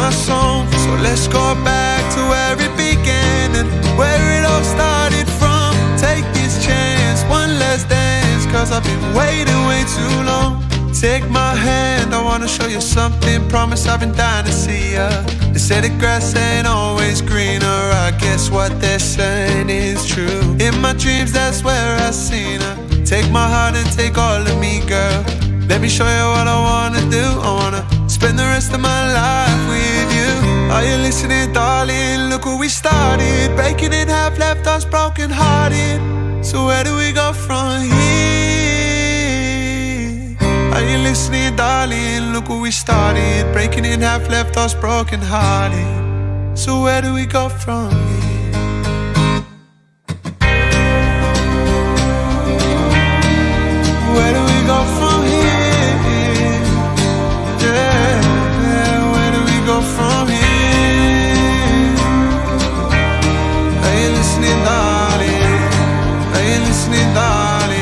our song. So let's go back to where it began and where it all started from. Take this chance, one last dance, cause I've been waiting way too long. Take my hand, I wanna show you something. Promise I've been dying to see ya. They say the grass ain't always greener. I guess what they're saying is true. In my dreams, that's where I seen her. Take my heart and take all of me, girl. Let me show you what I wanna do. I wanna spend the rest of my life with you. Are you listening, darling? Look where we started. Breaking in half, left us broken hearted. So where do we go from here? Are you listening, darling? Look where we started. Breaking in half, left us broken hearted. So where do we go from here? Where do we go from here? Yeah, where do we go from here? Are you listening, darling? Are you listening, darling?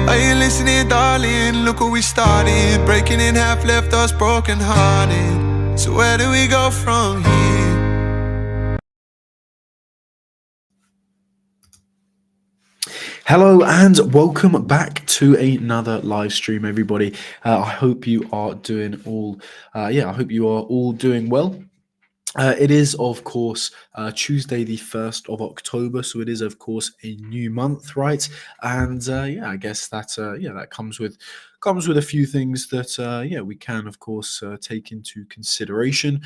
Are you listening, darling? Look where we started. Breaking in half, left us broken hearted. So where do we go from here? Hello and welcome back to another live stream, everybody. I hope you are doing all. I hope you are all doing well. It is, of course, Tuesday, the 1st of October. So it is, of course, a new month, right? And I guess that that comes with a few things that we can, of course, take into consideration.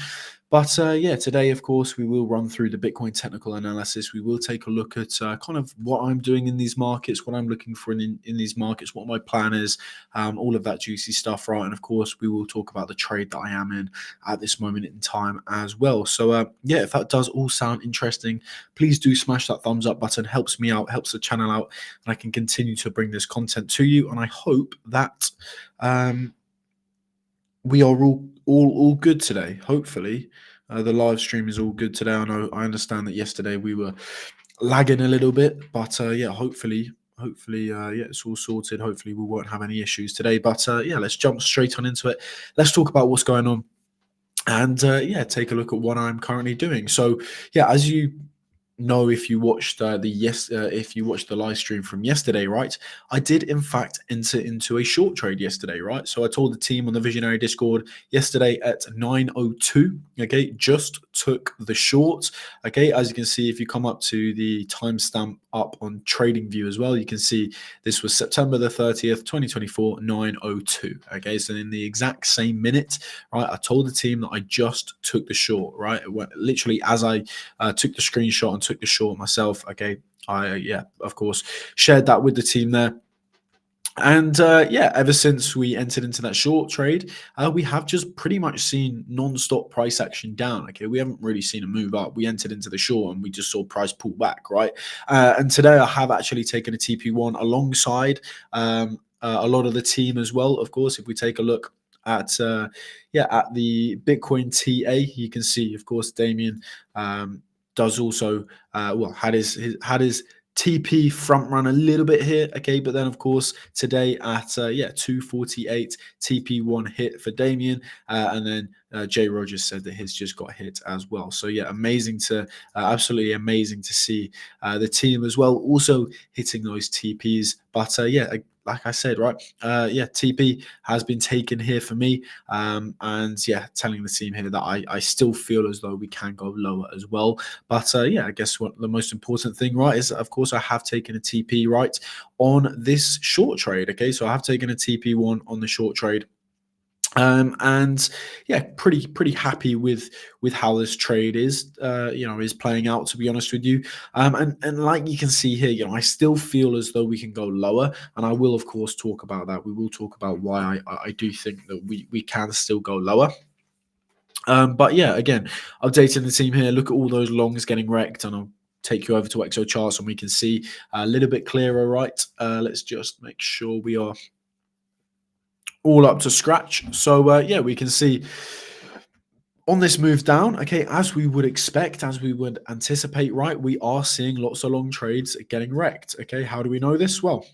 But today, of course, we will run through the Bitcoin technical analysis. We will take a look at kind of what I'm doing in these markets, what I'm looking for in these markets, what my plan is, all of that juicy stuff, right? And of course, we will talk about the trade that I am in at this moment in time as well. So if that does all sound interesting, please do smash that thumbs up button. Helps me out, helps the channel out, and I can continue to bring this content to you. And I hope that we are all good today. Hopefully, the live stream is all good today. I understand that yesterday we were lagging a little bit, but hopefully, it's all sorted. Hopefully, we won't have any issues today. But let's jump straight on into it. Let's talk about what's going on, and take a look at what I'm currently doing. So as you know, if you watched the live stream from yesterday, right, I did in fact enter into a short trade yesterday, right? So I told the team on the Visionary Discord yesterday at 9:02, okay, just took the short, okay. As you can see, if you come up to the timestamp up on TradingView as well, you can see this was September the 30th, 2024, 9:02, okay. So in the exact same minute, right, I told the team that I just took the short, right. It went, literally as I took the screenshot and took the short myself, okay, I of course shared that with the team there. And ever since we entered into that short trade, we have just pretty much seen non-stop price action down. Okay, we haven't really seen a move up. We entered into the short and we just saw price pull back, right? And today I have actually taken a TP1 alongside a lot of the team as well. Of course, if we take a look at the Bitcoin TA, you can see, of course, Damien does also had his TP front run a little bit here, okay, but then of course today at 248 TP1 hit for Damien, and then Jay Rogers said that his just got hit as well. So absolutely amazing to see the team as well also hitting those TPs. But like I said, right, TP has been taken here for me, and telling the team here that I still feel as though we can go lower as well. But I guess what the most important thing, right, is of course I have taken a TP right on this short trade. Okay, so I have taken a TP1 on the short trade. Pretty happy with how this trade is playing out, to be honest with you. And like you can see here, I still feel as though we can go lower, and I will of course talk about that. We will talk about why I do think that we can still go lower. But again, updating the team here. Look at all those longs getting wrecked, and I'll take you over to Exo charts and we can see a little bit clearer, right? Let's just make sure we are all up to scratch. So we can see on this move down, okay, as we would expect, as we would anticipate, right, we are seeing lots of long trades getting wrecked. Okay, how do we know this? Well,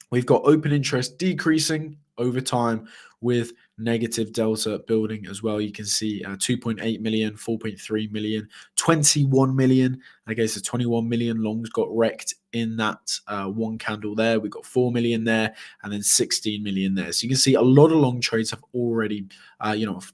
we've got open interest decreasing over time with negative delta building as well. You can see 2.8 million, 4.3 million, 21 million. Okay, so 21 million longs got wrecked in that one candle there. We got 4 million there, and then 16 million there. So you can see a lot of long trades have already,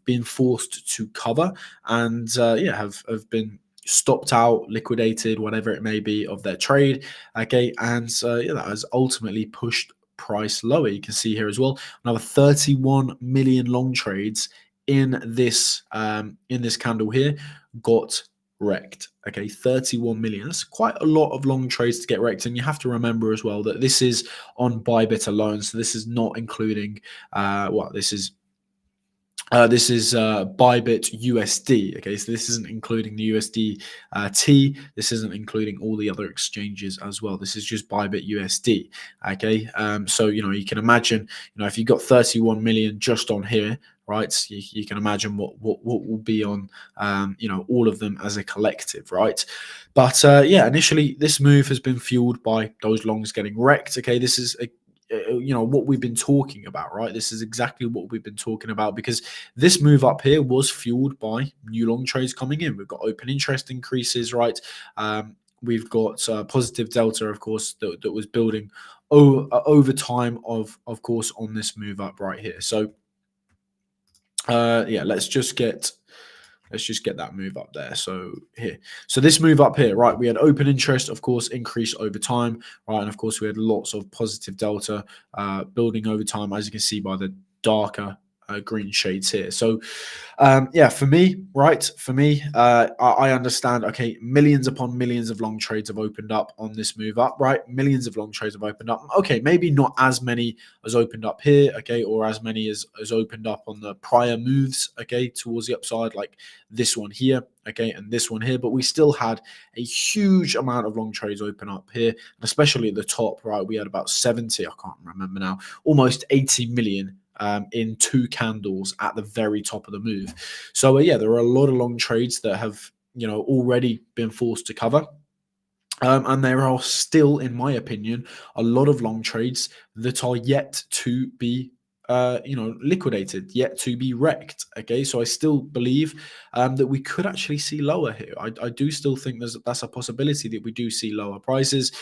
been forced to cover, and have been stopped out, liquidated, whatever it may be, of their trade. Okay, and that has ultimately pushed price lower. You can see here as well, another 31 million long trades in this candle here got wrecked. Okay, 31 million. That's quite a lot of long trades to get wrecked, and you have to remember as well that this is on Bybit alone, so this is not including this is Bybit USD. Okay, so this isn't including the USD T. This isn't including all the other exchanges as well. This is just Bybit USD. Okay, so you can imagine, if you got 31 million just on here, right? You can imagine what will be on all of them as a collective, right? But initially this move has been fueled by those longs getting wrecked. Okay, this is what we've been talking about, right? This is exactly what we've been talking about, because this move up here was fueled by new long trades coming in. We've got open interest increases, right? We've got positive delta, of course, that was building over time, of course, on this move up right here. So let's just get that move up there. So this move up here, right? We had open interest, of course, increase over time, right? And of course, we had lots of positive delta building over time, as you can see by the darker green shades here. So for me, I understand, okay, millions upon millions of long trades have opened up on this move up, right? Millions of long trades have opened up. Okay, maybe not as many as opened up here, okay, or as many as opened up on the prior moves, okay, towards the upside, like this one here, okay, and this one here, but we still had a huge amount of long trades open up here, and especially at the top, right? We had about 70, I can't remember now, almost 80 million in 2 candles at the very top of the move. So there are a lot of long trades that have already been forced to cover. And there are still, in my opinion, a lot of long trades that are yet to be liquidated, yet to be wrecked. Okay, so I still believe that we could actually see lower here. I do still think that's a possibility that we do see lower prices.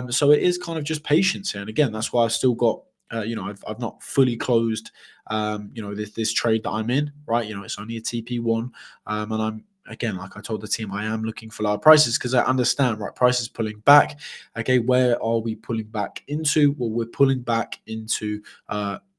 So it is kind of just patience here, and again, that's why I've still got I've not fully closed this trade that I'm in, right? It's only a TP1, and I'm, again, like I told the team, I am looking for lower prices because I understand, right, prices pulling back. Okay, where are we pulling back into? Well, we're pulling back into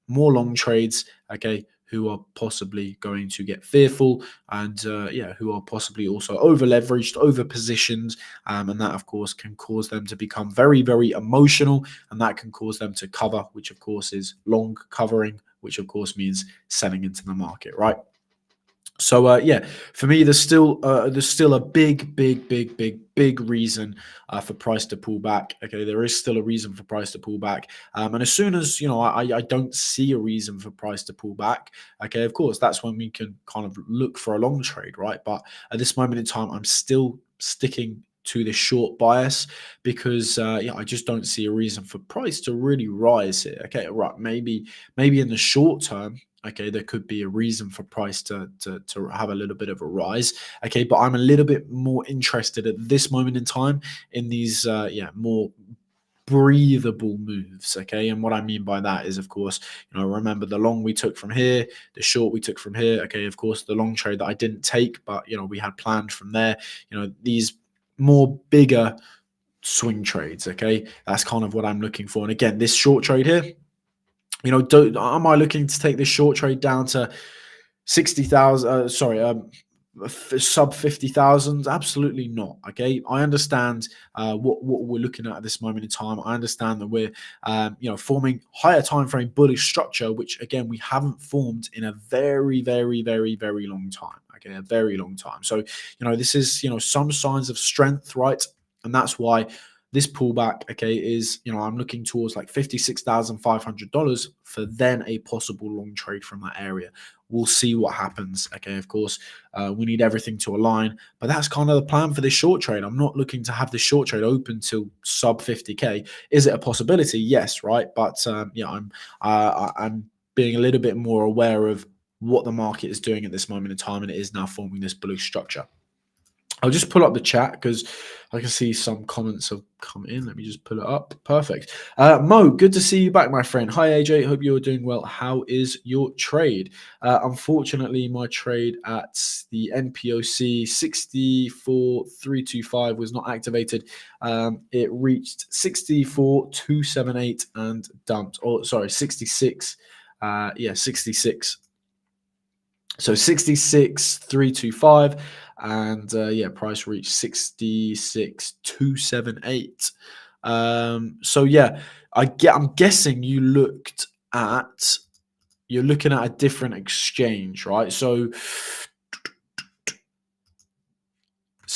more long trades, okay, who are possibly going to get fearful, and who are possibly also over leveraged, over positioned, and that of course can cause them to become very, very emotional, and that can cause them to cover, which of course is long covering, which of course means selling into the market, right? So for me, there's still a big reason for price to pull back. Okay, there is still a reason for price to pull back, and as soon as I don't see a reason for price to pull back, okay, of course that's when we can kind of look for a long trade, right? But at this moment in time, I'm still sticking to this short bias because I just don't see a reason for price to really rise here. Okay, right, maybe in the short term, okay, there could be a reason for price to have a little bit of a rise. Okay, but I'm a little bit more interested at this moment in time in these more breathable moves. Okay, and what I mean by that is, of course, remember the long we took from here, the short we took from here. Okay, of course, the long trade that I didn't take, but we had planned from there. These more bigger swing trades. Okay, that's kind of what I'm looking for. And again, this short trade here, am I looking to take this short trade down to 60,000? Sub 50,000? Absolutely not. Okay, I understand what we're looking at this moment in time. I understand that we're forming higher time frame bullish structure, which again we haven't formed in a very, very, very, very long time. Okay, a very long time. So this is some signs of strength, right? And that's why this pullback, okay, is, I'm looking towards like $56,500 for then a possible long trade from that area. We'll see what happens. Okay, of course, we need everything to align, but that's kind of the plan for this short trade. I'm not looking to have this short trade open till sub 50K. Is it a possibility? Yes, right. But I'm being a little bit more aware of what the market is doing at this moment in time, and it is now forming this bullish structure. I'll just pull up the chat because I can see some comments have come in. Let me just pull it up. Perfect. Mo, good to see you back, my friend. Hi, AJ. Hope you're doing well. How is your trade? Unfortunately, my trade at the NPOC 64325 was not activated. It reached 64,278 and dumped. Oh, sorry, 66. 66. So 66,325. And price reached 66,278. So yeah, I'm guessing you're looking at a different exchange, right? So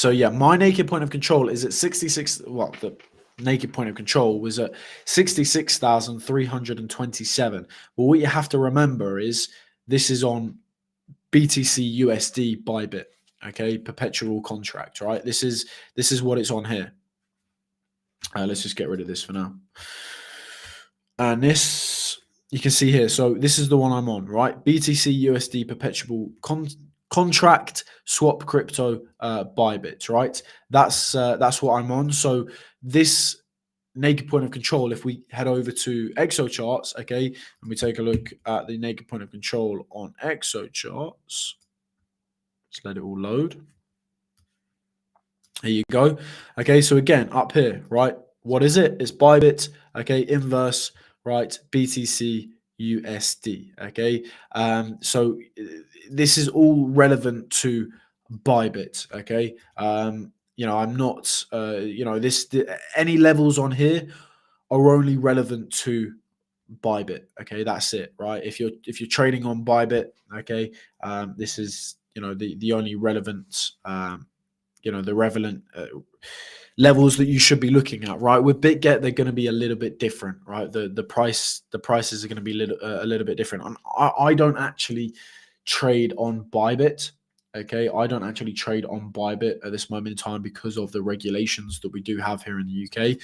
yeah, my naked point of control is at 66. Well, the naked point of control was at 66,327. But what you have to remember is this is on BTC USD Bybit. Okay, perpetual contract, right? This is what it's on here. Let's just get rid of this for now. And this, you can see here. So this is the one I'm on, right? BTC USD perpetual contract swap crypto Bybit, right? That's what I'm on. So this naked point of control, if we head over to ExoCharts, okay, and we take a look at the naked point of control on ExoCharts. Let's let it all load. There you go. Okay, so again, up here, right? What is it? It's Bybit, okay, inverse, right? BTC USD, okay? So this is all relevant to Bybit, okay? I'm not, any levels on here are only relevant to Bybit, okay? That's it, right? If you're trading on Bybit, okay, this is the only relevant the relevant levels that you should be looking at, right? With BitGet, they're going to be a little bit different, right? The prices are going to be a little bit different. I don't actually trade on Bybit, okay? I don't actually trade on Bybit at this moment in time because of the regulations that we do have here in the UK.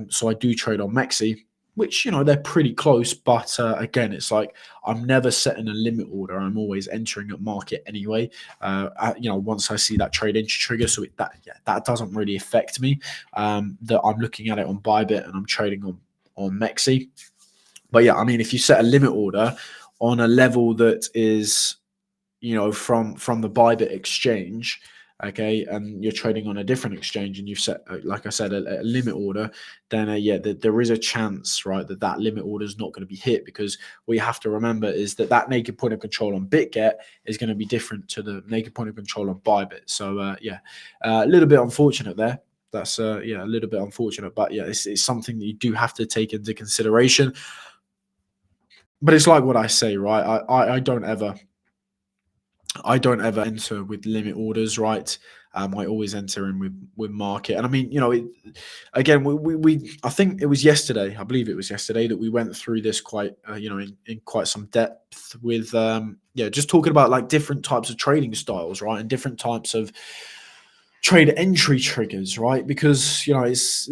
So I do trade on Mexi, which, they're pretty close. But again, it's like I'm never setting a limit order. I'm always entering at market anyway. Once I see that trade entry trigger, so that doesn't really affect me. That I'm looking at it on Bybit and I'm trading on Mexi. But yeah, I mean, if you set a limit order on a level that is, from the Bybit exchange, okay, and you're trading on a different exchange and you've set, like I said, a limit order, then there is a chance, right, that limit order is not going to be hit, because what you have to remember is that naked point of control on BitGet is going to be different to the naked point of control on Bybit. So a little bit unfortunate there. That's a little bit unfortunate, but yeah, it's something that you do have to take into consideration. But it's like what I say, right? I don't ever enter with limit orders, right? I always enter in with market. And I mean, again, we I think it was yesterday, I believe it was yesterday, that we went through this quite, in quite some depth with, just talking about like different types of trading styles, right? And different types of trade entry triggers, right? Because, it's,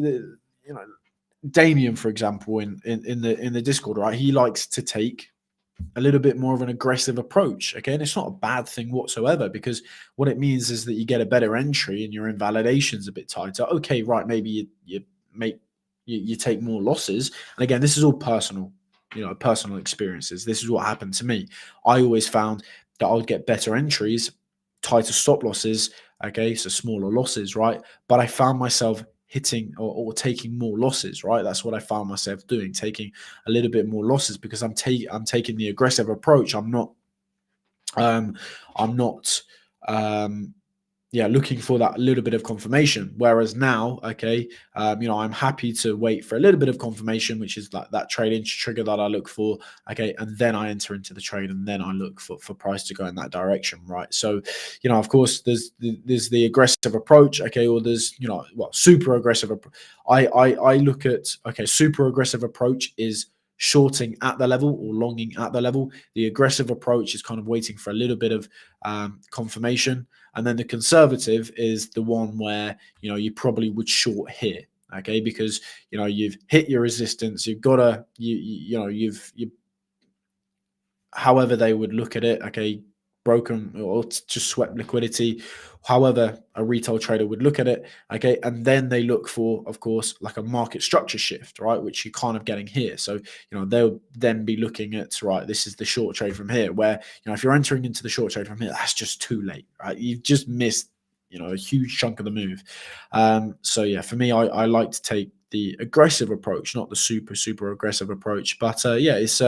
Damien, for example, in the Discord, right? He likes to take a little bit more of an aggressive approach. Okay, and it's not a bad thing whatsoever, because what it means is that you get a better entry and your invalidation's a bit tighter. Okay, right, maybe you take more losses. And again, this is all personal, personal experiences. This is what happened to me. I always found that I would get better entries, tighter stop losses. Okay, so smaller losses, right? But I found myself hitting or taking more losses, right? That's what I found myself doing, taking a little bit more losses, because I'm taking the aggressive approach. I'm not looking for that little bit of confirmation. Whereas now, okay, I'm happy to wait for a little bit of confirmation, which is like that trade entry trigger that I look for, okay, and then I enter into the trade, and then I look for price to go in that direction, right? So, of course, there's the aggressive approach, okay, or there's super aggressive. I look at, okay, super aggressive approach is shorting at the level or longing at the level. The aggressive approach is kind of waiting for a little bit of confirmation. And then the conservative is the one where, you probably would short here, okay? Because, you've hit your resistance, you've got to, you've however they would look at it, okay, broken or just swept liquidity, however a retail trader would look at it, okay, and then they look for, of course, like a market structure shift, right, which you're kind of getting here. So, they'll then be looking at, right, this is the short trade from here, where, if you're entering into the short trade from here, that's just too late, right? You've just missed, a huge chunk of the move. So yeah, for me, I like to take the aggressive approach, not the super aggressive approach. But yeah, it's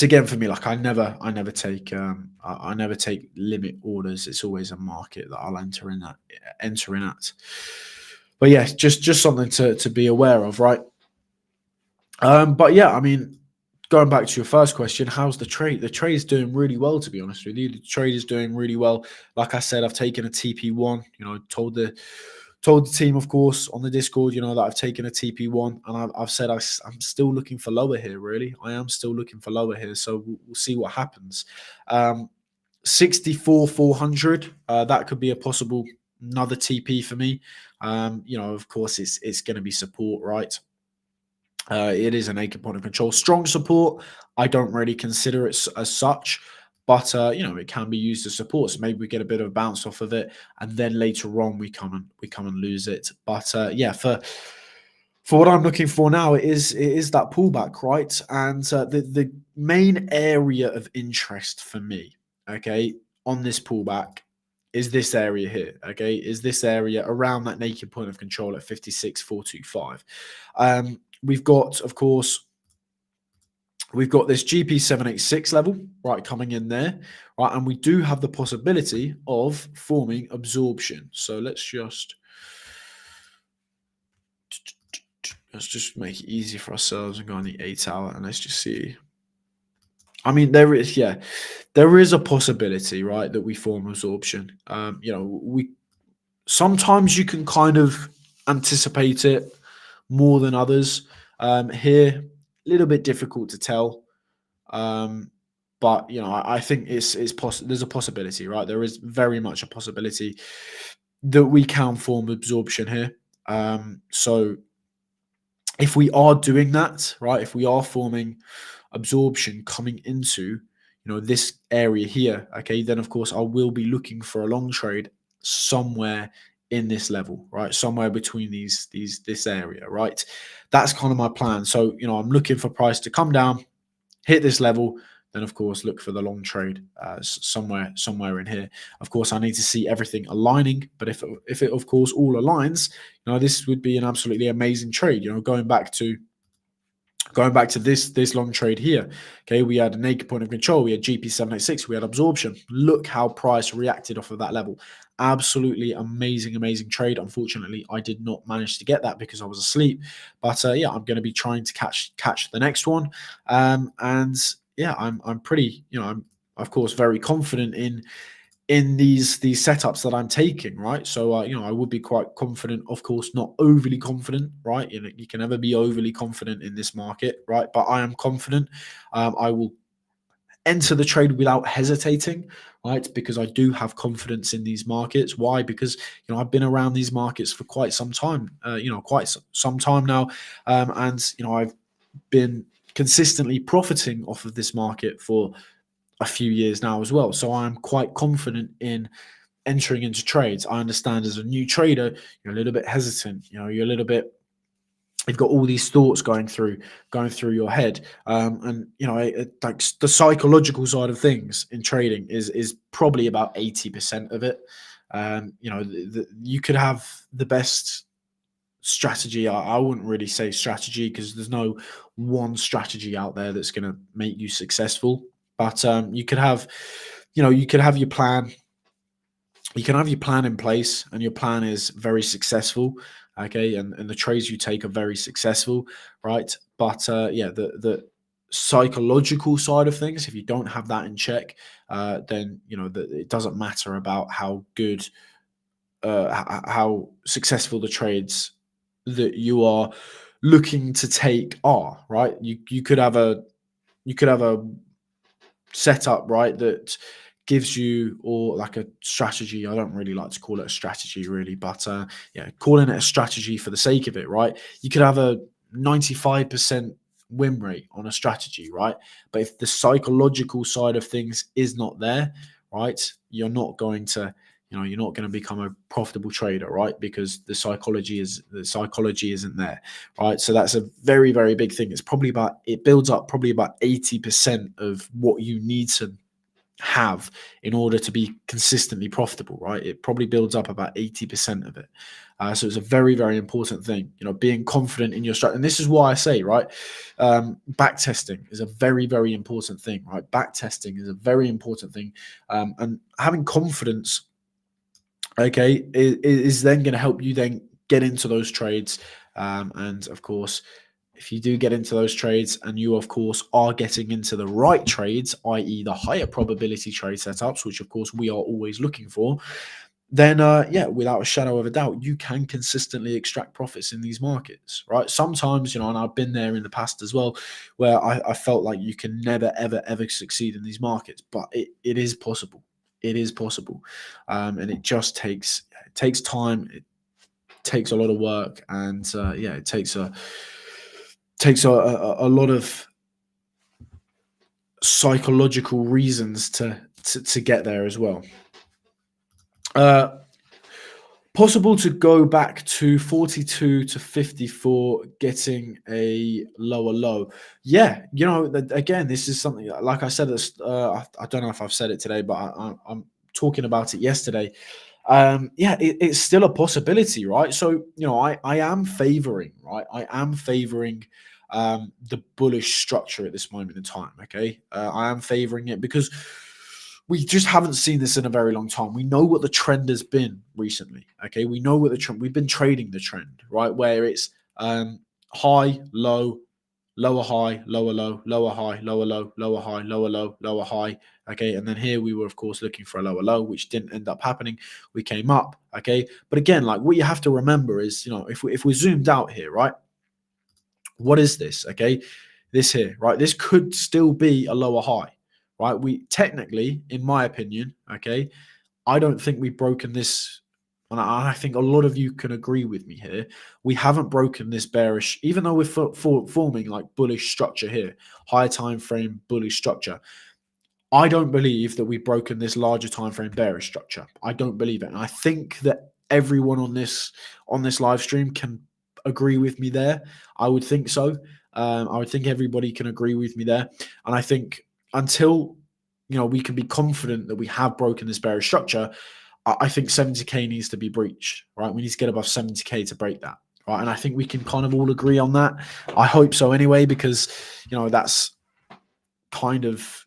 again for me, like I never take I never take limit orders. It's always a market that I'll enter in at. But yeah, just something to be aware of, right? But yeah, I mean, going back to your first question, how's the trade? The trade is doing really well, to be honest with you. The trade is doing really well. Like I said, I've taken a TP1. Told the team, of course, on the Discord, that I've taken a TP1, and I've said I'm still looking for lower here. Really, I am still looking for lower here. So we'll see what happens. 64,400. That could be a possible another TP for me. Of course, it's going to be support, right? It is a naked point of control. Strong support, I don't really consider it as such, but it can be used as support. So maybe we get a bit of a bounce off of it, and then later on we come and lose it. But yeah, for what I'm looking for now, it is that pullback, right? And the main area of interest for me, okay, on this pullback is this area here, okay? Is this area around that naked point of control at 56,425. We've got, of course, this GP786 level, right, coming in there, right? And we do have the possibility of forming absorption. So let's just make it easy for ourselves and go on the 8 hour, and let's just see. I mean, there is a possibility, right, that we form absorption. Sometimes you can kind of anticipate it more than others. Here, a little bit difficult to tell. But I think it's possible. There's a possibility, right? There is very much a possibility that we can form absorption here. So if we are doing that, right, if we are forming absorption coming into this area here, okay, then of course I will be looking for a long trade somewhere in this level, right, somewhere between this area, right? That's kind of my plan. So I'm looking for price to come down, hit this level, then of course look for the long trade somewhere in here. Of course, I need to see everything aligning, but if it of course all aligns, this would be an absolutely amazing trade. Going back to this long trade here, okay, we had a naked point of control, we had GP786, we had absorption. Look how price reacted off of that level. Absolutely amazing trade. Unfortunately, I did not manage to get that because I was asleep. But yeah, I'm going to be trying to catch the next one. And yeah, I'm pretty, I'm of course very confident in these setups that I'm taking, right? So I would be quite confident, of course, not overly confident, right? You can never be overly confident in this market, right? But I am confident. I will enter the trade without hesitating, right? Because I do have confidence in these markets. Why? Because I've been around these markets for quite some time, quite some time now, and I've been consistently profiting off of this market for a few years now as well. So I'm quite confident in entering into trades. I understand as a new trader, you're a little bit hesitant. You've got all these thoughts going through your head, and like the psychological side of things in trading is probably about 80% of it. You could have the best strategy. I wouldn't really say strategy because there's no one strategy out there that's going to make you successful. But you could have your plan. You can have your plan in place, and your plan is very successful. Okay, and the trades you take are very successful, right? But yeah, the psychological side of things, if you don't have that in check, then it doesn't matter about how good, how successful the trades that you are looking to take are, right? You could have a setup, right, that gives you, or like a strategy. I don't really like to call it a strategy really, but yeah, calling it a strategy for the sake of it, right? You could have a 95% win rate on a strategy, right? But if the psychological side of things is not there, right, you're not going to, you're not going to become a profitable trader, right? Because the psychology isn't there, right? So that's a very, very big thing. It builds up probably about 80% of what you need to have in order to be consistently profitable, right? It probably builds up about 80% of it. So it's a very, very important thing, being confident in your strategy. And this is why I say, right, back testing is a very, very important thing, right? Back testing is a very important thing. And having confidence, okay, is then going to help you then get into those trades. And of course, if you do get into those trades and you, of course, are getting into the right trades, i.e. the higher probability trade setups, which, of course, we are always looking for, then, without a shadow of a doubt, you can consistently extract profits in these markets, right? Sometimes, and I've been there in the past as well, where I felt like you can never, ever, ever succeed in these markets, but it is possible. It is possible. And it just takes time. It takes a lot of work. And, it takes a lot of psychological reasons to get there as well. Possible to go back to 42 to 54, getting a lower low. Yeah, again, this is something, like I said, I don't know if I've said it today, but I'm talking about it yesterday. It's still a possibility, right? So, I am favoring, right? I am favoring the bullish structure at this moment in time, okay? I am favoring it because we just haven't seen this in a very long time. We know what the trend has been recently, okay? We know what the trend, we've been trading the trend, right? Where it's high, low, lower high, lower low, lower high, lower low, lower high, lower low, lower high, okay? And then here we were, of course, looking for a lower low, which didn't end up happening. We came up, okay? But again, like, what you have to remember is, if we zoomed out here, right? What is this, okay? This here, right? This could still be a lower high, right? We technically, in my opinion, okay, I don't think we've broken this. And I think a lot of you can agree with me here. We haven't broken this bearish, even though we're forming like bullish structure here, higher time frame bullish structure. I don't believe that we've broken this larger time frame bearish structure. I don't believe it. And I think that everyone on this live stream can agree with me there. I would think so. I would think everybody can agree with me there. And I think until we can be confident that we have broken this bearish structure, I think 70k needs to be breached, right? We need to get above 70k to break that, right? And I think we can kind of all agree on that. I hope so anyway, because that's kind of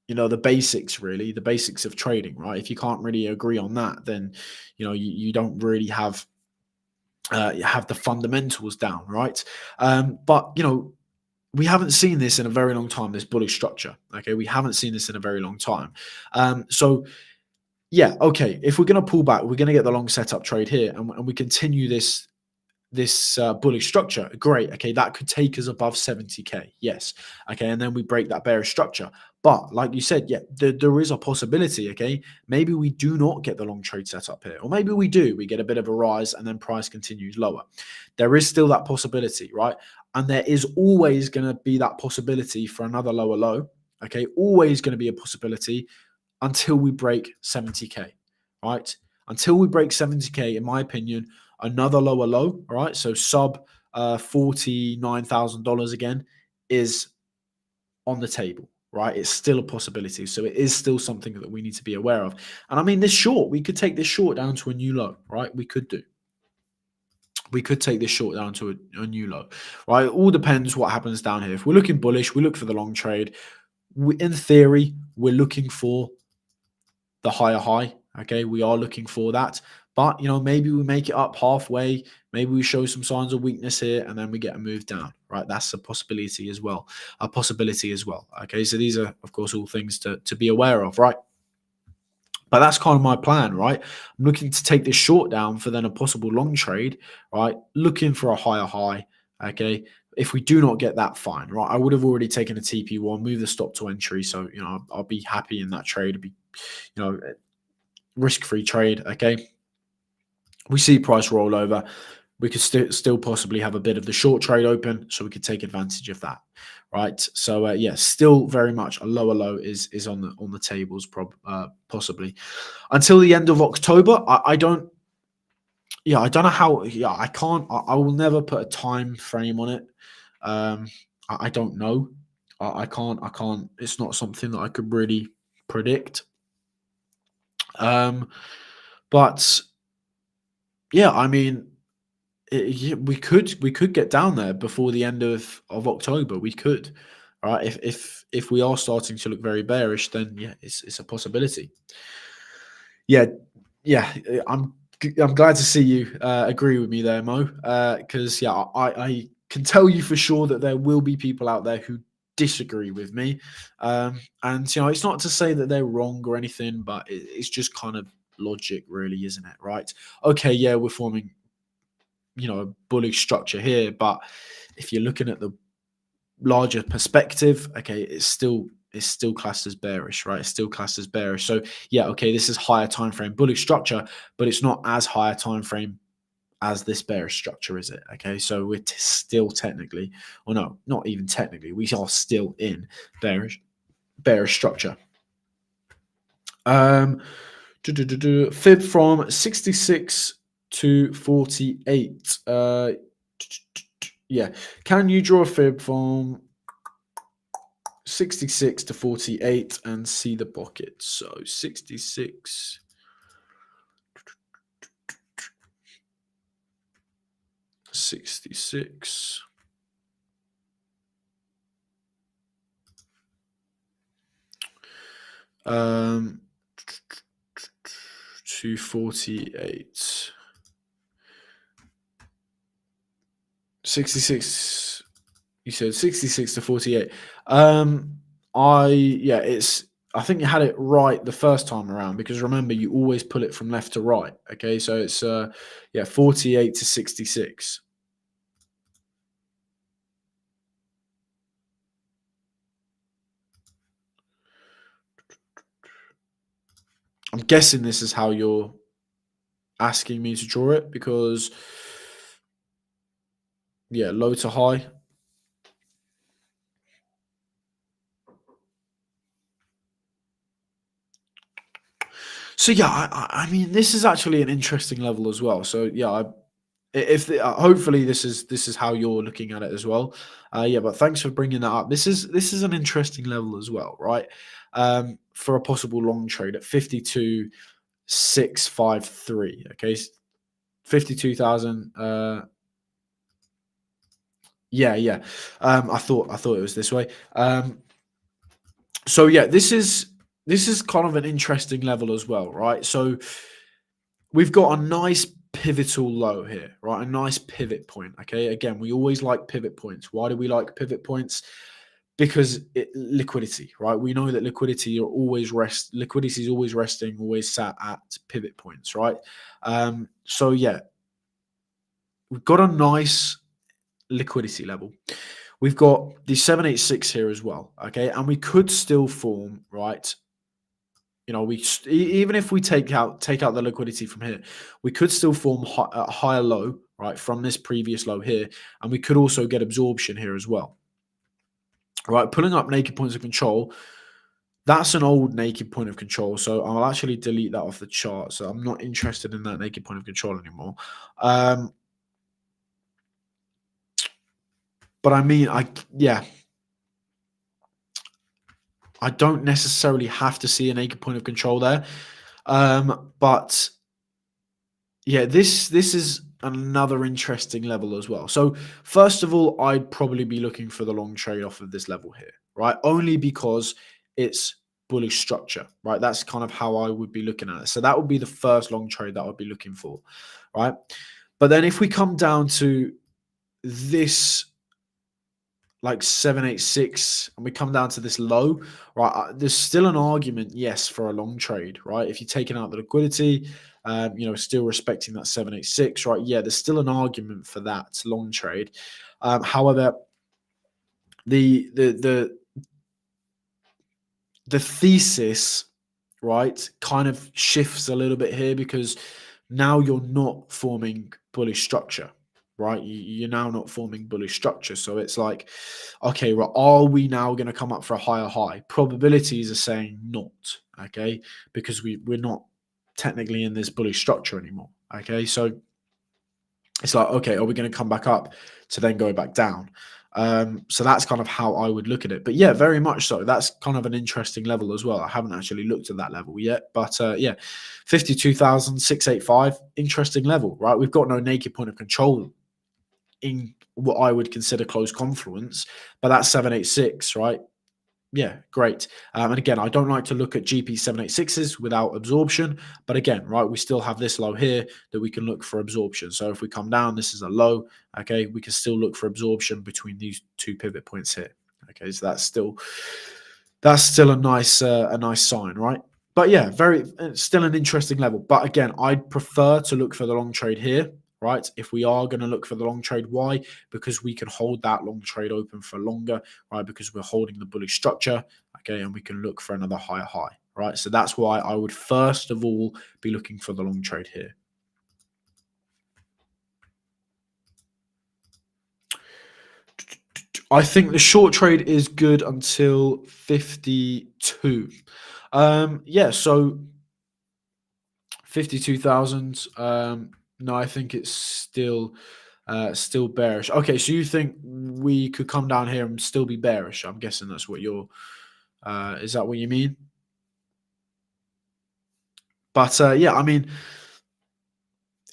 the basics, really, the basics of trading, right? If you can't really agree on that, then you don't really have the fundamentals down, right? But we haven't seen this in a very long time, this bullish structure. Okay, we haven't seen this in a very long time. So yeah, okay, if we're going to pull back, we're going to get the long setup trade here, and we continue this bullish structure. Great. Okay, that could take us above 70k. Yes. Okay, and then we break that bearish structure. But like you said, yeah, there is a possibility. Okay, maybe we do not get the long trade set up here, or maybe we do. We get a bit of a rise, and then price continues lower. There is still that possibility, right? And there is always going to be that possibility for another lower low. Okay, always going to be a possibility until we break 70k, right? Until we break 70k, in my opinion, another lower low, all right? So sub $49,000 again is on the table, right? It's still a possibility. So it is still something that we need to be aware of. And I mean, this short, we could take this short down to a new low, right? We could do. We could take this short down to a new low, right? It all depends what happens down here. If we're looking bullish, we look for the long trade. In theory, we're looking for the higher high. Okay, we are looking for that. But, maybe we make it up halfway. Maybe we show some signs of weakness here, and then we get a move down, right? That's a possibility as well. Okay, so these are, of course, all things to be aware of, right? But that's kind of my plan, right? I'm looking to take this short down for then a possible long trade, right? Looking for a higher high, okay? If we do not get that, fine, right? I would have already taken a TP1, move the stop to entry. So, I'll be happy in that trade. It'd be, risk-free trade, okay? We see price rollover. we could still possibly have a bit of the short trade open, so we could take advantage of that, right? So yeah, still very much a lower low is on the tables, possibly until the end of October. I don't. Yeah, I don't know how. Yeah, I can't. I will never put a time frame on it. I don't know. I can't. I can't. It's not something that I could really predict. But yeah, I mean, yeah, we could get down there before the end of October. We could, right? If we are starting to look very bearish, then yeah, it's a possibility. Yeah, yeah. I'm glad to see you agree with me there, Mo. Because yeah, I can tell you for sure that there will be people out there who disagree with me. And it's not to say that they're wrong or anything, but it's just kind of logic, really, isn't it? Right? Okay, yeah, we're forming a bullish structure here, but if you're looking at the larger perspective, okay, it's still classed as bearish, right? It's still classed as bearish. So yeah, okay, this is higher time frame bullish structure, but it's not as high a time frame as this bearish structure, is it? Okay, so we're still technically, or no, not even technically, we are still in bearish structure. Fib from 66 to 48. Yeah, can you draw a fib from 66 to 48 and see the pocket? So 66. 66. To 48. 66. You said 66 to 48. I think you had it right the first time around, because remember, you always pull it from left to right. Okay, so it's 48 to 66. I'm guessing this is how you're asking me to draw it, because yeah, low to high. So yeah, I mean, this is actually an interesting level as well. So yeah, hopefully this is how you're looking at it as well. Yeah, but thanks for bringing that up. This is an interesting level as well, right? For a possible long trade at 52,653. Okay, 52,000. Yeah. I thought it was this way. So yeah, this is kind of an interesting level as well, right? So we've got a nice pivotal low here, right? A nice pivot point. Okay, again, we always like pivot points. Why do we like pivot points? Because liquidity, right? We know that liquidity is always resting, always sat at pivot points, right? So yeah, we've got a nice liquidity level. We've got the 786 here as well, okay? And we could still form, right? Even if we take out the liquidity from here, we could still form a higher low, right, from this previous low here, and we could also get absorption here as well, right? Pulling up naked points of control. That's an old naked point of control, so I'll actually delete that off the chart. So I'm not interested in that naked point of control anymore. But I mean, I don't necessarily have to see a naked point of control there. But yeah, this is another interesting level as well. So first of all, I'd probably be looking for the long trade off of this level here, right? Only because it's bullish structure, right? That's kind of how I would be looking at it. So that would be the first long trade that I would be looking for, right? But then if we come down to this, like 786, and we come down to this low, right? There's still an argument, yes, for a long trade, right? If you're taking out the liquidity, still respecting that 786, right? Yeah, there's still an argument for that long trade. However, the thesis, right, kind of shifts a little bit here, because now you're not forming bullish structure, right? You're now not forming bullish structure. So it's like, okay, right, are we now going to come up for a higher high? Probabilities are saying not, okay, because we're not technically in this bullish structure anymore, okay? So it's like, okay, are we going to come back up to then go back down? So that's kind of how I would look at it. But yeah, very much so. That's kind of an interesting level as well. I haven't actually looked at that level yet. But yeah, 52,685, interesting level, right? We've got no naked point of control in what I would consider close confluence, but that's 786, right? Yeah, great. And again, I don't like to look at GP 786s without absorption, but again, right, we still have this low here that we can look for absorption. So if we come down, this is a low, okay, we can still look for absorption between these two pivot points here. Okay, so that's still a nice sign, right? But yeah, still an interesting level. But again, I'd prefer to look for the long trade here, right? If we are going to look for the long trade, why? Because we can hold that long trade open for longer, right? Because we're holding the bullish structure, okay, and we can look for another higher high, right? So that's why I would first of all be looking for the long trade here. I think the short trade is good until 52. Yeah, so 52,000. No, I think it's still bearish. Okay, so you think we could come down here and still be bearish? I'm guessing that's what you're. Is that what you mean? But yeah, I mean,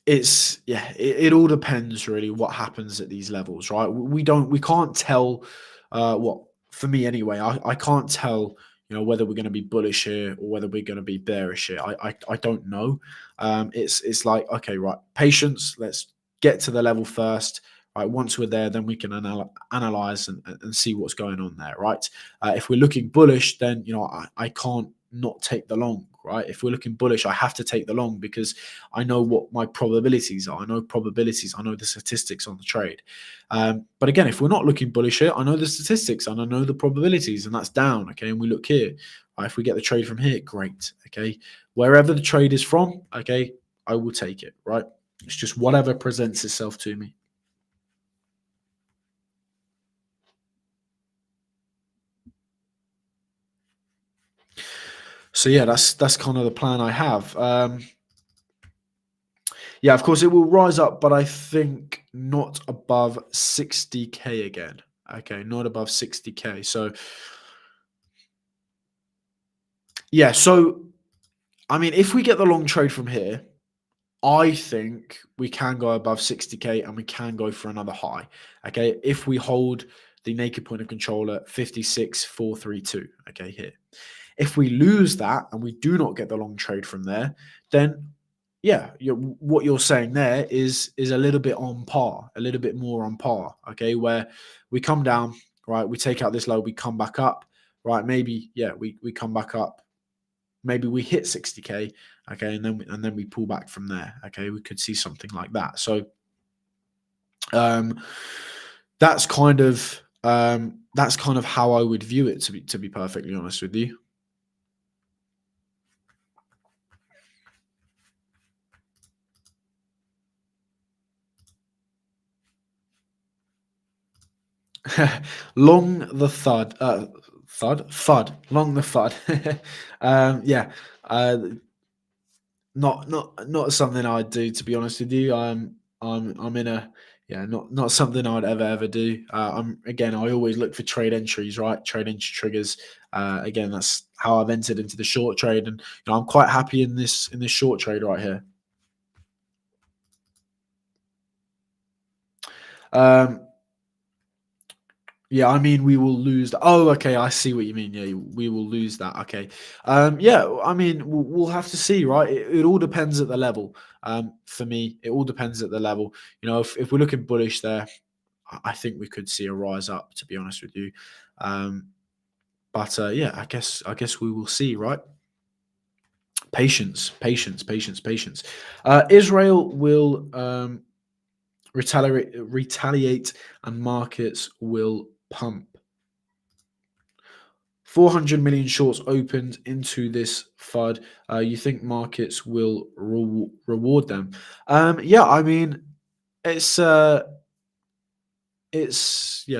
it all depends really what happens at these levels, right? We can't tell. What for me anyway, I can't tell. Whether we're going to be bullish here or whether we're going to be bearish here. I don't know. It's like, okay, right, patience. Let's get to the level first. Right, once we're there, then we can analyze and see what's going on there, right? If we're looking bullish, then I can't not take the long, right? If we're looking bullish, I have to take the long because I know what my probabilities are. I know probabilities. I know the statistics on the trade. But again, if we're not looking bullish here, I know the statistics and I know the probabilities, and that's down. Okay, and we look here. Right, if we get the trade from here, great. Okay, wherever the trade is from, okay, I will take it. Right, it's just whatever presents itself to me. So yeah, that's kind of the plan I have. Yeah, of course it will rise up, but I think not above 60K again. Okay, not above 60K. So yeah, so I mean, if we get the long trade from here, I think we can go above 60K and we can go for another high. Okay, if we hold the naked point of control at 56,432. Okay, here. If we lose that and we do not get the long trade from there, then yeah, what you're saying there is a little bit on par, a little bit more on par. Okay, where we come down, right? We take out this low, we come back up, right? Maybe we come back up. Maybe we hit 60K, okay, and then we pull back from there. Okay, we could see something like that. So that's kind of how I would view it, to be perfectly honest with you. Long the thud, long the FUD. Yeah, not something I'd do, to be honest with you. I'm in a not something I'd ever do. I always look for trade entries, right? Trade entry triggers. Again, that's how I've entered into the short trade, and I'm quite happy in this short trade right here. Yeah, I mean, we will lose. Oh, okay, I see what you mean. Yeah, we will lose that. Okay. Yeah, I mean, we'll have to see, right? It all depends at the level. For me, it all depends at the level. If we're looking bullish there, I think we could see a rise up, to be honest with you. But yeah, I guess we will see, right? Patience. Israel will retaliate, and markets will pump. 400 million shorts opened into this FUD. You think markets will reward them? Yeah, I mean, It's yeah.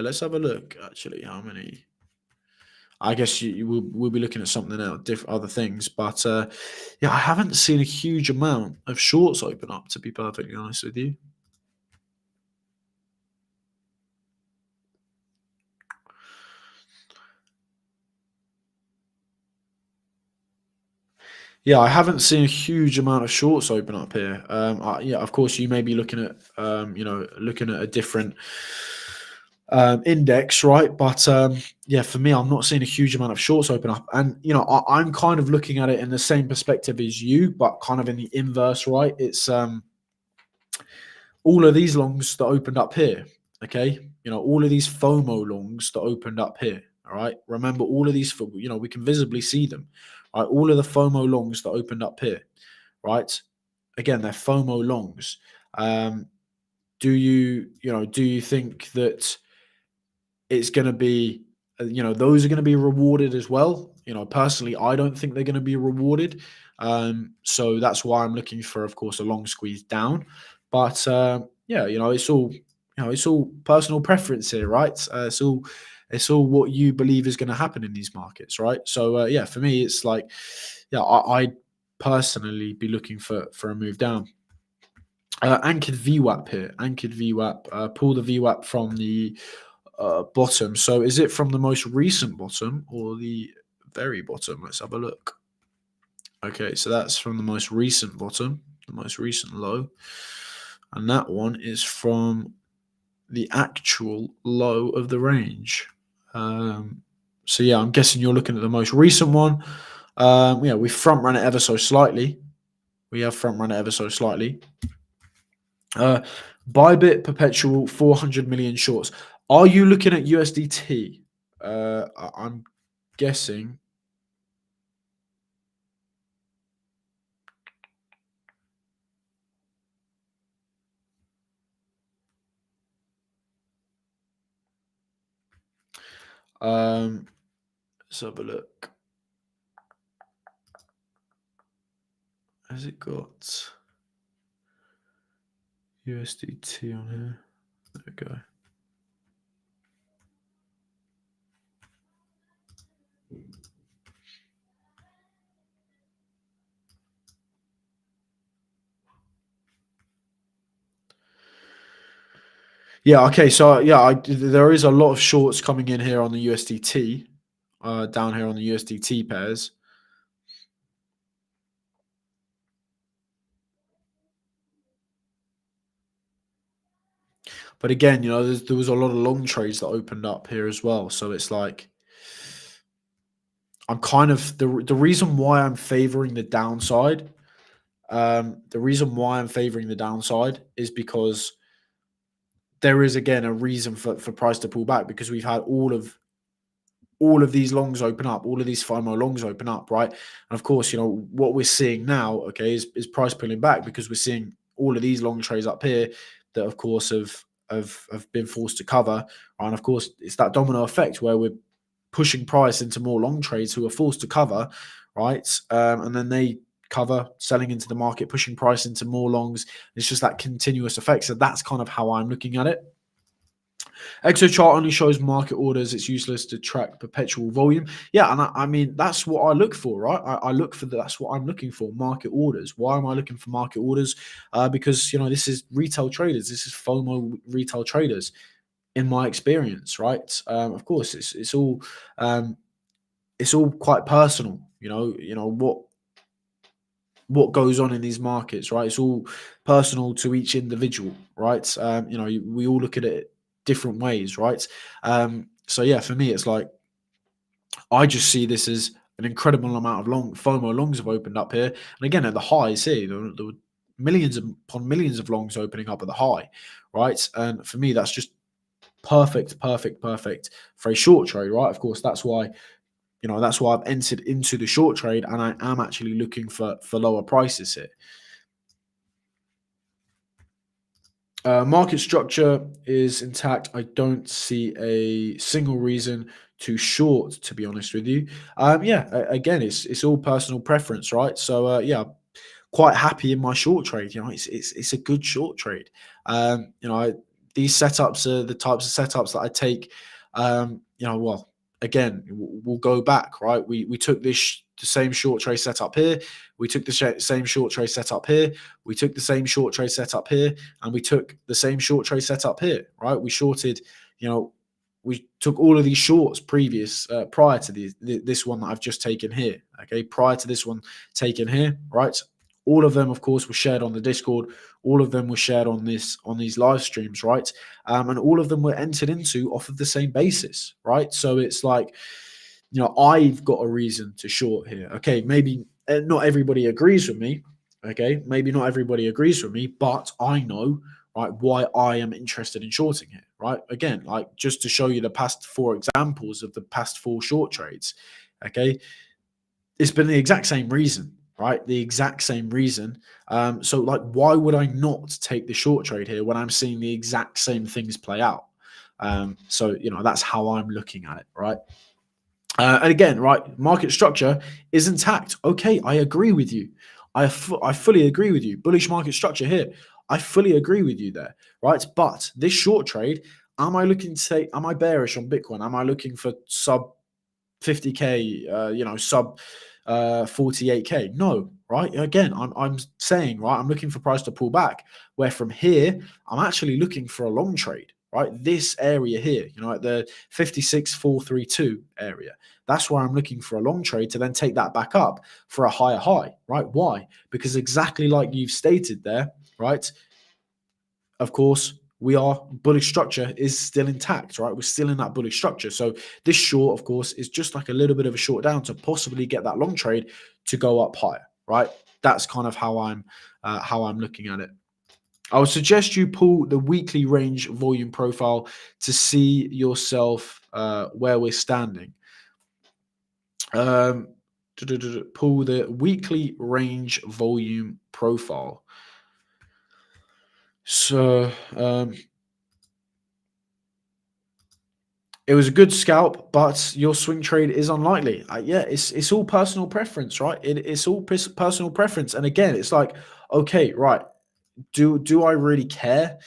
Let's have a look. Actually, how many? I guess we'll be looking at something else, different other things, but yeah, I haven't seen a huge amount of shorts open up. To be perfectly honest with you, yeah, I haven't seen a huge amount of shorts open up here. Yeah, of course, you may be looking at looking at a different index, right? But yeah, for me, I'm not seeing a huge amount of shorts open up, and I'm kind of looking at it in the same perspective as you, but kind of in the inverse, right? It's all of these longs that opened up here, okay? All of these FOMO longs that opened up here, all right? Remember, all of these, we can visibly see them, right? All of the FOMO longs that opened up here, right? Again, they're FOMO longs. Um, do you think that it's going to be, those are going to be rewarded as well? Personally, I don't think they're going to be rewarded. So that's why I'm looking for, of course, a long squeeze down. But yeah, it's all personal preference here, right? It's all what you believe is going to happen in these markets, right? So yeah, for me, it's like, yeah, I'd personally be looking for a move down. Anchored VWAP here, anchored VWAP. Pull the VWAP from the bottom. So is it from the most recent bottom or the very bottom? Let's have a look. Okay, so that's from the most recent bottom, the most recent low. And that one is from the actual low of the range. So yeah, I'm guessing you're looking at the most recent one. Yeah, we front run it ever so slightly. We have front run it ever so slightly. Bybit perpetual 400 million shorts. Are you looking at USDT? I'm guessing. Let's have a look. Has it got USDT on here? There we go. Yeah. Okay. So yeah, there is a lot of shorts coming in here on the USDT. Down here on the USDT pairs. But again, there was a lot of long trades that opened up here as well. So it's like I'm kind of the reason why I'm favoring the downside. The reason why I'm favoring the downside is because there is again a reason for price to pull back, because we've had all of these longs open up, all of these FOMO longs open up, right? And of course, what we're seeing now, okay, is price pulling back, because we're seeing all of these long trades up here that, of course, have been forced to cover, right? And of course, it's that domino effect where we're pushing price into more long trades who are forced to cover, right? And then they cover, selling into the market, pushing price into more longs. It's just that continuous effect. So that's kind of how I'm looking at it. ExoChart only shows market orders. It's useless to track perpetual volume. Yeah, and I mean that's what I look for, right? I look for that's what I'm looking for, market orders. Why am I looking for market orders? Because this is retail traders. This is FOMO retail traders, in my experience, right? Of course, it's all quite personal. What goes on in these markets, right? It's all personal to each individual, right? We all look at it different ways, right? So yeah, for me, it's like I just see this as an incredible amount of long FOMO longs have opened up here, and again at the highs here, there were millions upon millions of longs opening up at the high, right? And for me, that's just perfect for a short trade, right? Of course, that's why I've entered into the short trade, and I am actually looking for lower prices here. Market structure is intact. I don't see a single reason to short, to be honest with you. Yeah, again, it's all personal preference, right? So yeah, quite happy in my short trade. It's a good short trade. These setups are the types of setups that I take. Well, again, we'll go back, right? We took the same short trade setup here. We took the same short trade setup here. We took the same short trade setup here, and we took the same short trade setup here, right? We shorted, we took all of these shorts prior to this one that I've just taken here. Okay, prior to this one taken here, right? All of them, of course, were shared on the Discord. All of them were shared on these live streams, right? And all of them were entered into off of the same basis, right? So it's like, I've got a reason to short here. Okay, maybe not everybody agrees with me. Okay, maybe not everybody agrees with me, but I know, right, why I am interested in shorting here, right? Again, like just to show you the past 4 examples of the past 4 short trades. Okay, it's been the exact same reason, right? The exact same reason. So like, why would I not take the short trade here when I'm seeing the exact same things play out? So that's how I'm looking at it, right? And again, right, market structure is intact. Okay, I agree with you. I fully agree with you. Bullish market structure here. I fully agree with you there, right? But this short trade, am I bearish on Bitcoin? Am I looking for sub 50K, sub 48K? No, right? Again, I'm saying, right, I'm looking for price to pull back, where from here, I'm actually looking for a long trade, right? This area here, at the 56,432 area. That's where I'm looking for a long trade to then take that back up for a higher high, right? Why? Because exactly like you've stated there, right? Of course, bullish structure is still intact, right? We're still in that bullish structure. So this short, of course, is just like a little bit of a short down to possibly get that long trade to go up higher, right? That's kind of how I'm looking at it. I would suggest you pull the weekly range volume profile to see yourself where we're standing. Pull the weekly range volume profile. So it was a good scalp, but your swing trade is unlikely. Yeah, it's all personal preference, right? It's all personal preference. And again, it's like, okay, right. Do I really care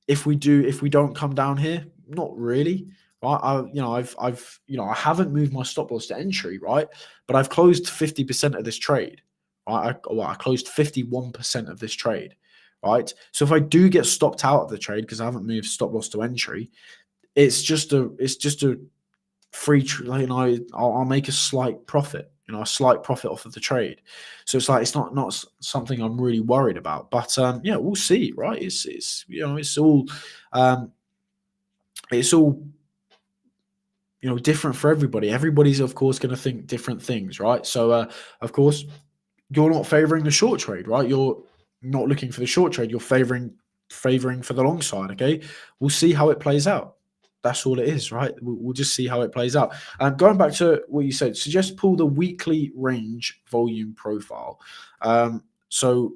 if we don't come down here? Not really, right? I haven't moved my stop loss to entry, right? But I've closed 50% of this trade, right? I closed 51% of this trade, right? So if I do get stopped out of the trade because I haven't moved stop loss to entry, it's just a free, I'll make a slight profit, a slight profit off of the trade. So it's like, it's not something I'm really worried about, but we'll see, right? It's all different for everybody. Everybody's of course going to think different things, right? So of course, you're not favoring the short trade, right? You're not looking for the short trade. You're favoring for the long side. Okay, we'll see how it plays out. That's all it is, right? We'll just see how it plays out. Going back to what you said, suggest pull the weekly range volume profile. So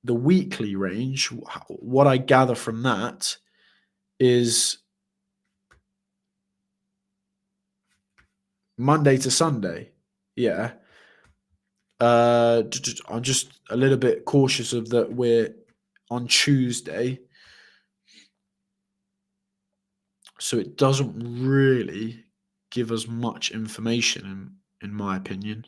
the weekly range, what I gather from that is Monday to Sunday. Yeah. I'm just a little bit cautious of that. We're on Tuesday. So it doesn't really give us much information, in my opinion.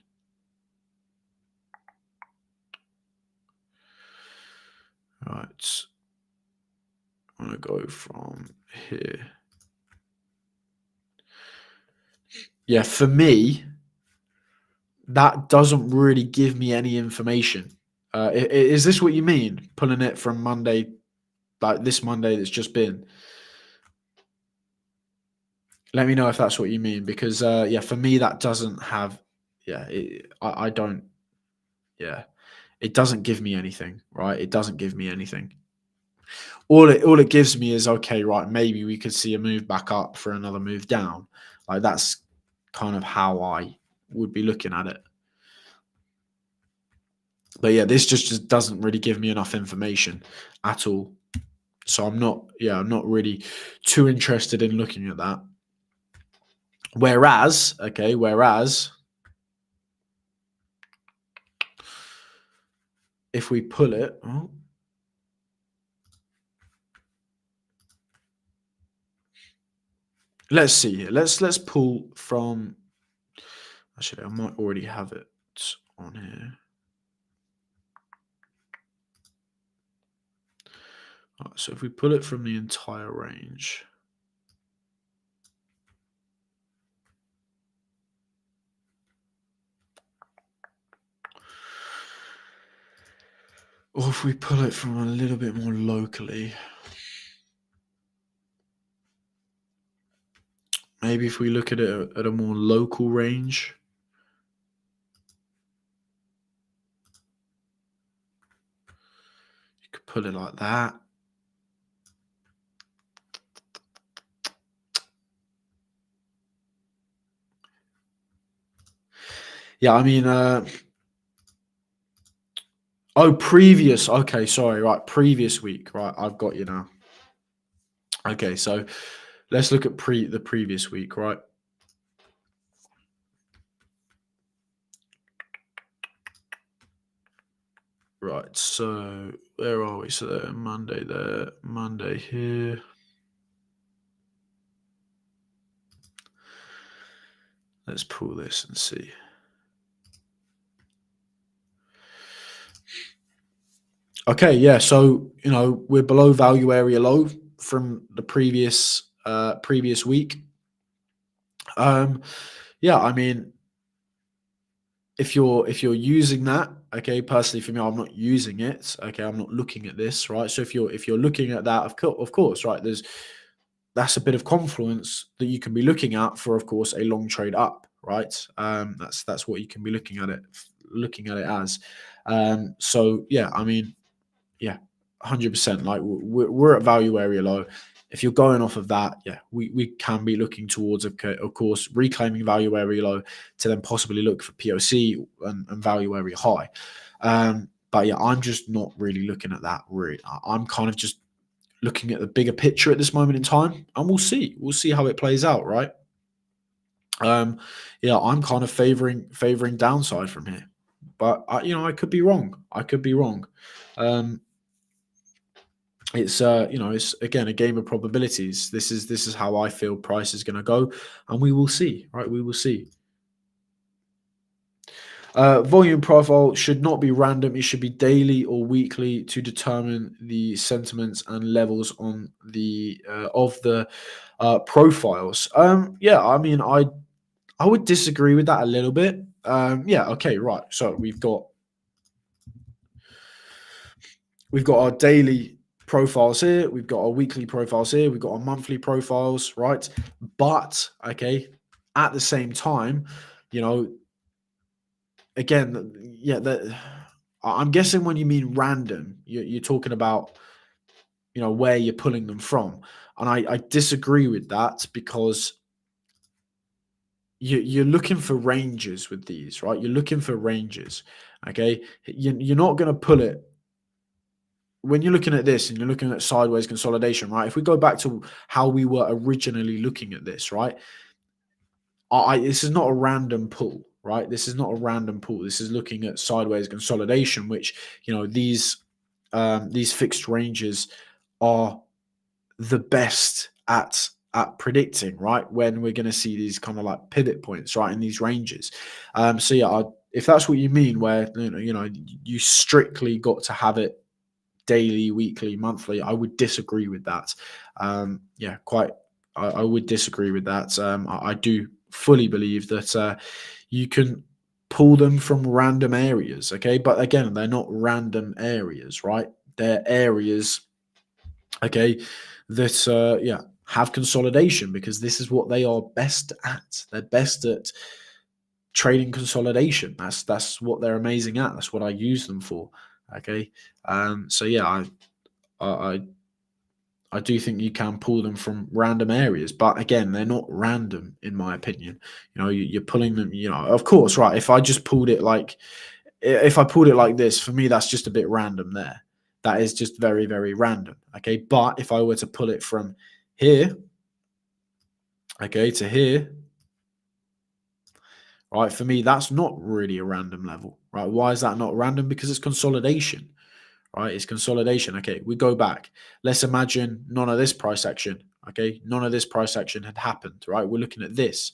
Right. I'm going to go from here. Yeah, for me, that doesn't really give me any information. Is this what you mean? Pulling it from Monday, like this Monday that's just been? Let me know if that's what you mean, because for me that doesn't have. I don't. Yeah, it doesn't give me anything, right? It doesn't give me anything. All it gives me is, okay, right, maybe we could see a move back up for another move down. Like, that's kind of how I would be looking at it. But yeah, this just doesn't really give me enough information at all. So I'm not really too interested in looking at that. Whereas if we pull it, let's see here. Let's pull from. Actually, I might already have it on here. Right, so if we pull it from the entire range, or if we pull it from a little bit more locally, maybe if we look at it at a more local range. You could pull it like that. Yeah, I mean, previous. Okay, sorry, right, previous week. Right, I've got you now. Okay, so let's look at the previous week, right? Right, so where are we? So Monday there, Monday here. Let's pull this and see. Okay, yeah, so we're below value area low from the previous week. Yeah, I mean, if you're using that, okay, personally for me, I'm not using it. Okay, I'm not looking at this, right? So if you're looking at that, of course, right, that's a bit of confluence that you can be looking at for, of course, a long trade up, right? That's what you can be looking at it as. So yeah, I mean, yeah, 100%. Like we're at value area low. If you're going off of that, yeah, we can be looking towards, of course, reclaiming value area low to then possibly look for POC and value area high. But yeah, I'm just not really looking at that. Really, I'm kind of just looking at the bigger picture at this moment in time, and we'll see how it plays out, right? Yeah, I'm kind of favoring downside from here, but I could be wrong. It's it's again a game of probabilities. This is how I feel price is going to go, and we will see, right? We will see. Volume profile should not be random. It should be daily or weekly to determine the sentiments and levels on the of the profiles. Yeah, I mean, I would disagree with that a little bit. Yeah, okay, right. So we've got our daily profiles here, we've got our weekly profiles here, we've got our monthly profiles, right? But okay, at the same time, again, yeah, I'm guessing when you mean random, you're talking about where you're pulling them from, and I disagree with that because you're looking for ranges with these, right? You're looking for ranges, okay? You're not going to pull it when you're looking at this and you're looking at sideways consolidation, right? If we go back to how we were originally looking at this, right? This is not a random pull, right? This is not a random pull. This is looking at sideways consolidation, which these fixed ranges are the best at predicting, right? When we're going to see these kind of like pivot points, right, in these ranges. So yeah, if that's what you mean, where you strictly got to have it daily, weekly, monthly, I would disagree with that. Yeah, quite. I would disagree with that. I do fully believe that you can pull them from random areas, okay? But again, they're not random areas, right? They're areas, okay, that yeah, have consolidation because this is what they are best at. They're best at trading consolidation. That's what they're amazing at. That's what I use them for. Okay, so yeah, I do think you can pull them from random areas, but again, they're not random in my opinion. You're pulling them. Of course, right? If I pulled it like this, for me, that's just a bit random there. That is just very, very random. Okay, but if I were to pull it from here, okay, to here, right, for me, that's not really a random level. right? Why is that not random? Because it's consolidation, right? It's consolidation. Okay, we go back. Let's imagine none of this price action. Okay, none of this price action had happened, right? We're looking at this,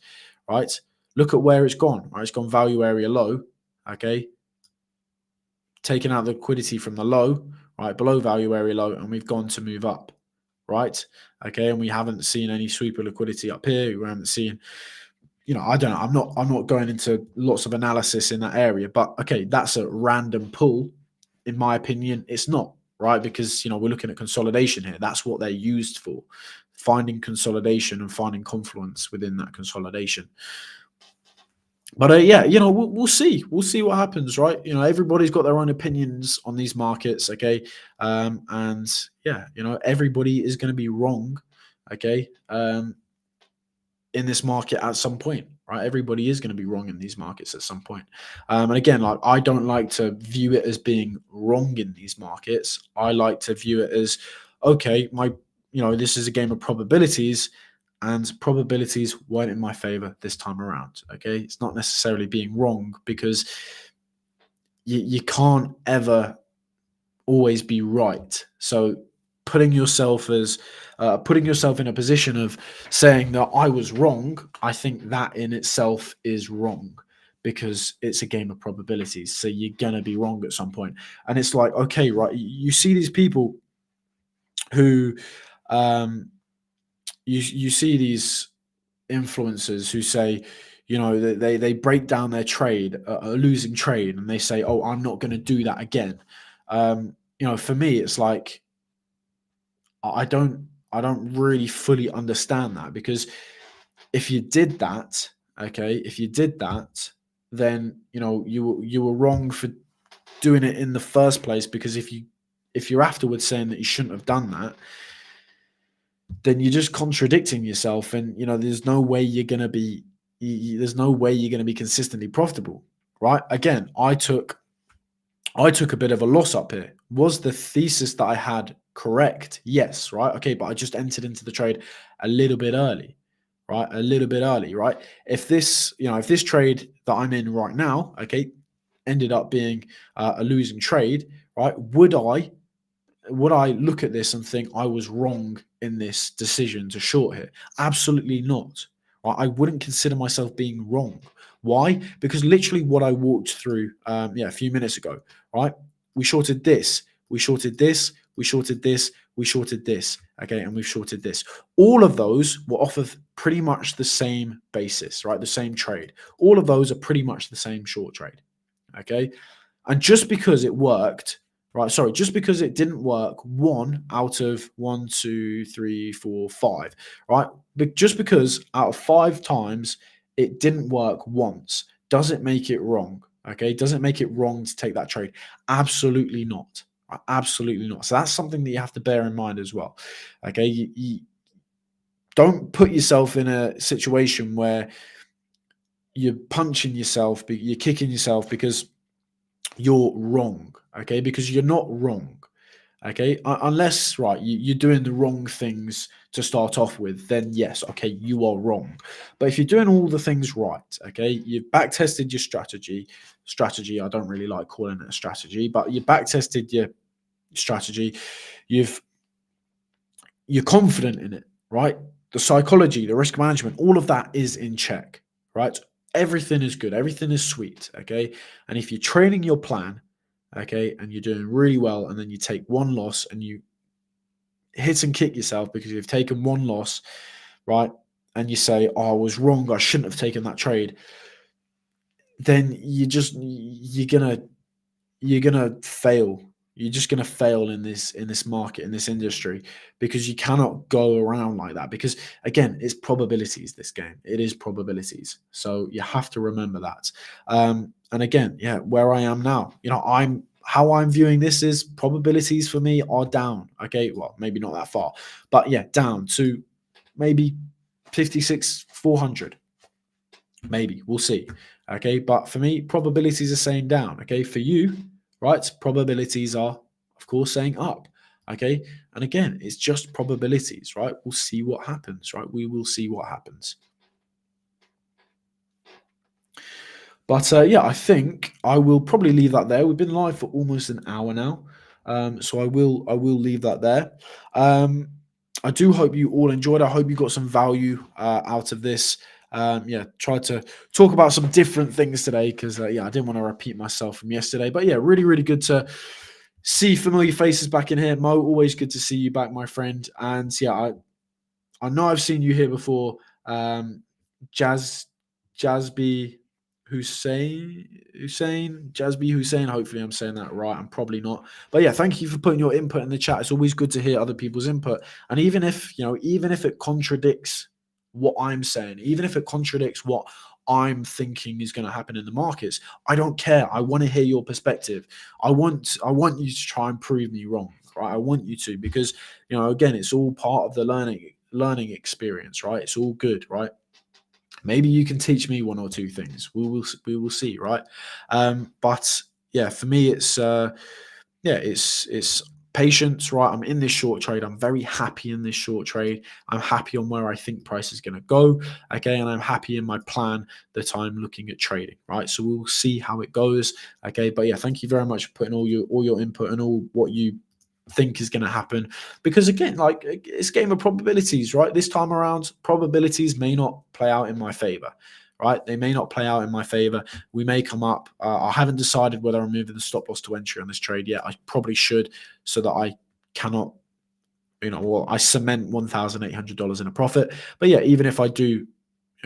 right? Look at where it's gone, right? It's gone value area low, okay? Taking out the liquidity from the low, right, below value area low, and we've gone to move up, right? Okay, and we haven't seen any sweeper liquidity up here. We haven't seen, I don't know. I'm not going into lots of analysis in that area, but okay, that's a random pull. In my opinion, it's not, right? Because we're looking at consolidation here. That's what they're used for, finding consolidation and finding confluence within that consolidation. But yeah, we'll see. We'll see what happens, right? Everybody's got their own opinions on these markets, okay? And yeah, everybody is going to be wrong, okay? In this market at some point, right? Everybody is going to be wrong in these markets at some point. And again, like, I don't like to view it as being wrong in these markets. I like to view it as, okay, this is a game of probabilities, and probabilities weren't in my favor this time around. Okay, it's not necessarily being wrong, because you can't ever always be right. So putting yourself in a position of saying that I was wrong, I think that in itself is wrong, because it's a game of probabilities. So you're gonna be wrong at some point. And it's like, okay, right, you see these people who you see these influencers who say, they break down their trade, a losing trade, and they say, oh, I'm not going to do that again. For me, it's like, I don't really fully understand that, because if you did that, then you were wrong for doing it in the first place, because if you're afterwards saying that you shouldn't have done that, then you're just contradicting yourself, and there's no way you're going to be consistently profitable, right? Again, I took a bit of a loss up here. Was the thesis that I had correct? Yes, right? Okay, but I just entered into the trade a little bit early, right? Right? If this trade that I'm in right now, okay, ended up being a losing trade, right? Would I look at this and think I was wrong in this decision to short here? Absolutely not. Right? I wouldn't consider myself being wrong. Why? Because literally what I walked through a few minutes ago, right? We shorted this, we shorted this, we shorted this, we shorted this, okay, and we've shorted this. All of those were off of pretty much the same basis, right? The same trade. All of those are pretty much the same short trade, okay? And just because it worked, right? Sorry, just because it didn't work 1 out of 1, 2, 3, 4, 5, right? But just because out of 5 times it didn't work once, does it make it wrong? Okay, does it make it wrong to take that trade? Absolutely not. Right? Absolutely not. So that's something that you have to bear in mind as well. Okay, you don't put yourself in a situation where you're punching yourself, you're kicking yourself because you're wrong, okay? Because you're not wrong, okay? Unless, right, you're doing the wrong things to start off with, then yes, okay, you are wrong. But if you're doing all the things right, okay, you've back-tested your strategy, I don't really like calling it a strategy, but you back-tested your strategy, you're confident in it, right? The psychology, the risk management, all of that is in check, right? Everything is good. Everything is sweet. Okay. And if you're training your plan, okay, and you're doing really well, and then you take one loss and you hit and kick yourself because you've taken one loss, right? And you say, oh, I was wrong, I shouldn't have taken that trade. Then you're gonna fail. You're just going to fail in this market, in this industry, because you cannot go around like that. Because again, it's probabilities. This game, it is probabilities. So you have to remember that. And again, yeah, where I am now, how I'm viewing this is probabilities for me are down. Okay, well, maybe not that far, but yeah, down to maybe 56,400. Maybe we'll see. Okay, but for me, probabilities are saying down. Okay, for you, right? Probabilities are, of course, saying up. Okay, and again, it's just probabilities, right? We'll see what happens, right? We will see what happens. But yeah, I think I will probably leave that there. We've been live for almost an hour now, so I will leave that there. I do hope you all enjoyed. I hope you got some value out of this. Yeah, tried to talk about some different things today because yeah, I didn't want to repeat myself from yesterday. But yeah, really, really good to see familiar faces back in here. Mo, always good to see you back, my friend. And yeah, I know I've seen you here before. Jazby Jazby Hussein. Hopefully, I'm saying that right. I'm probably not, but yeah, thank you for putting your input in the chat. It's always good to hear other people's input, and even if it contradicts what I'm saying, even if it contradicts what I'm thinking is going to happen in the markets, I don't care. I want to hear your perspective. I want you to try and prove me wrong, right? I want you to, because again, it's all part of the learning experience, right? It's all good, right? Maybe you can teach me one or two things. We will see, right? But yeah, for me, it's patience, right? I'm in this short trade. I'm very happy in this short trade. I'm happy on where I think price is going to go. Okay, and I'm happy in my plan that I'm looking at trading, right? So we'll see how it goes. Okay, but yeah, thank you very much for putting all your input and all what you think is going to happen, because again, like, it's a game of probabilities, right? This time around, probabilities may not play out in my favor, right? They may not play out in my favor. We may come up. I haven't decided whether I'm moving the stop loss to entry on this trade yet. I probably should, so that I cannot, I cement $1,800 in a profit. But yeah, even if I do,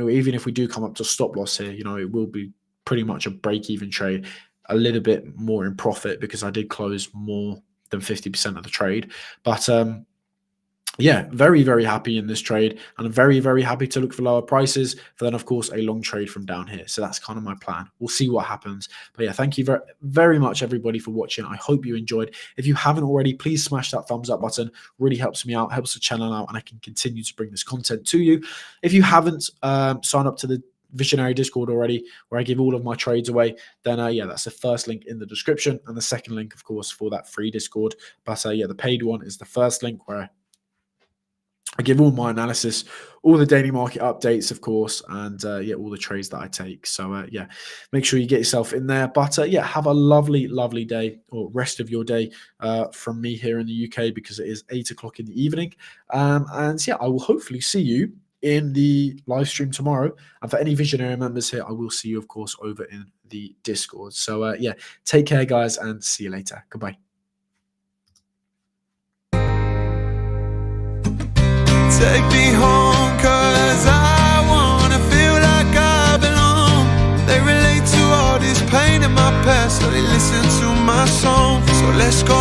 even if we do come up to stop loss here, it will be pretty much a break-even trade, a little bit more in profit because I did close more than 50% of the trade. But yeah, very, very happy in this trade, and I'm very, very happy to look for lower prices for then, of course, a long trade from down here. So that's kind of my plan. We'll see what happens. But yeah, thank you very, very much, everybody, for watching. I hope you enjoyed. If you haven't already, please smash that thumbs up button. Really helps me out, helps the channel out, and I can continue to bring this content to you. If you haven't signed up to the Visionary Discord already, where I give all of my trades away, then yeah, that's the first link in the description, and the second link, of course, for that free Discord. But yeah, the paid one is the first link, where I give all my analysis, all the daily market updates, of course, and yeah, all the trades that I take. So yeah, make sure you get yourself in there. But yeah, have a lovely, lovely day, or rest of your day, from me here in the UK, because it is 8 o'clock in the evening. And yeah, I will hopefully see you in the live stream tomorrow. And for any Visionary members here, I will see you, of course, over in the Discord. So yeah, take care, guys, and see you later. Goodbye. Take me home, cause I wanna feel like I belong. They relate to all this pain in my past, so they listen to my song. So let's go